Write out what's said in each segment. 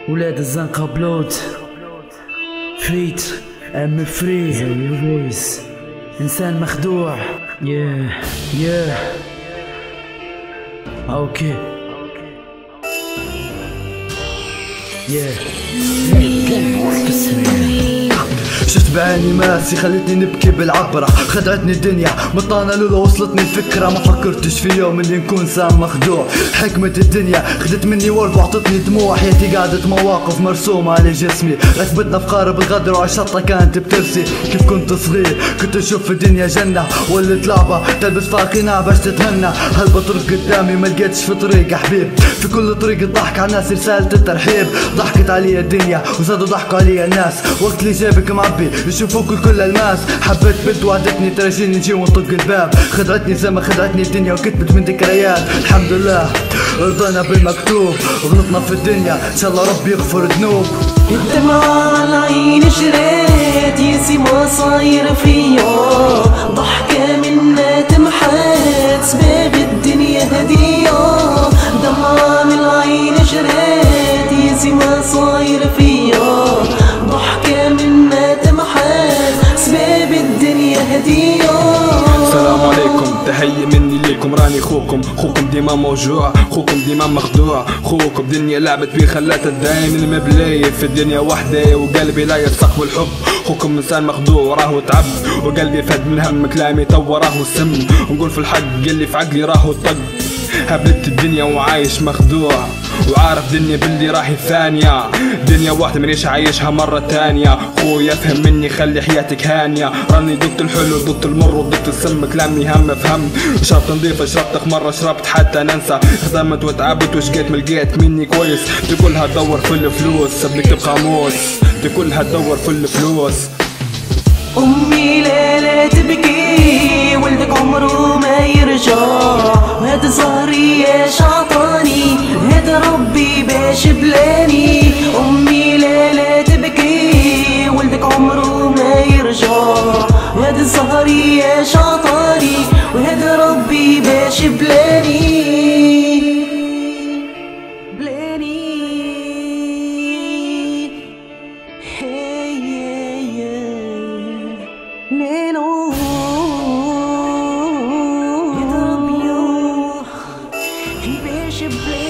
ولاد الزنقة بلود فيت ام فري زي الفويس انسان مخدوع. اوكي شفت بعيني ماسي خلتني نبكي بالعبرة، خدعتني الدنيا مطانة لولا وصلتني الفكرة، ما فكرتش في يوم اللي نكون انسان مخدوع. حكمة الدنيا خدت مني ورد وعطتني دموع، حياتي قعدت مواقف مرسومة على جسمي، ركبتنا في قارب الغدر وعشطة كانت بترسي. كيف كنت صغير كنت اشوف في الدنيا جنة، ولت لعبة تلبس فيها قناع باش تتهنى. هل بطرق قدامي ما لقيتش في طريق حبيب، في كل طريق الضحك على الناس رسالة الترحيب. ضحكت علي الدنيا وزادوا ضحكوا علي الناس، وقت اللي جابك معبي يشوفوك الكل الماس. حبيت بنت وعدتني ترجيني نجي ونطق الباب، خدعتني زي ما خدعتني الدنيا وكتبت من ذكريات. الحمد لله رضينا بالمكتوب، غلطنا في الدنيا ان شاء الله ربي يغفر ذنوب. الدمعة على العين جريت ياسي ما صاير فيا، ضحكة منا تمحت سباب الدنيا هدية. دمعة من العين جريت ياسي ما صاير فيا، ضحكة منا تمحت سباب الدنيا هدية. السلام عليكم، تحية مني ليكم، راني خوكم ديما موجوع، خوكم ديما مخدوع. خوكم دنيا لعبت بيه خلاتها دايم ما بلايف في الدنيا وحدة، وقلبي لا يرتق بالحب. خوكم انسان مخدوع راهو تعب، وقلبي فهد من هم كلامي توا راهو سم. نقول في الحق اللي في عقلي راهو طق، هبلت الدنيا وعايش مخدوع، وعارف دنيا باللي راهي ثانية. دنيا واحدة منيش عايشها مرة تانية، خويا افهم مني خلي حياتك هانية. راني دقت الحلو دقت المر ودقت السم، كلامي هم فهم. شربت نضيفة شربت مرة شربت حتى ننسى، خدمت وتعبت وشقيت ملقيت مني كويس. تقولها تدور في الفلوس بنكتب قاموس، تقولها تدور في الفلوس. أمي لا تبكي ولدك عمره ما يرجع، وهذا زهري يا شعطاني هذا ربي باش بلاني. أمي لا تبكي ولدك عمره ما يرجع، وهذا زهري يا شعطاني وهذا ربي باش بلاني. ليلو يضرب يوم باش بلاني.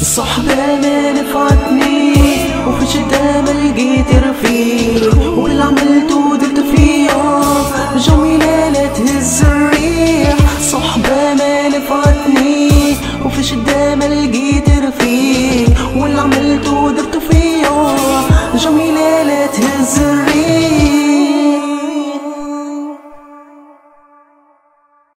الصحبة ما نفعتني وفي شدة ما لقيت رفيق، واللي عملته درت فيا جميلة لا تهز الريح. صحبة ما نفعتني وفي شدة ما لقيت رفيق، واللي عملته درت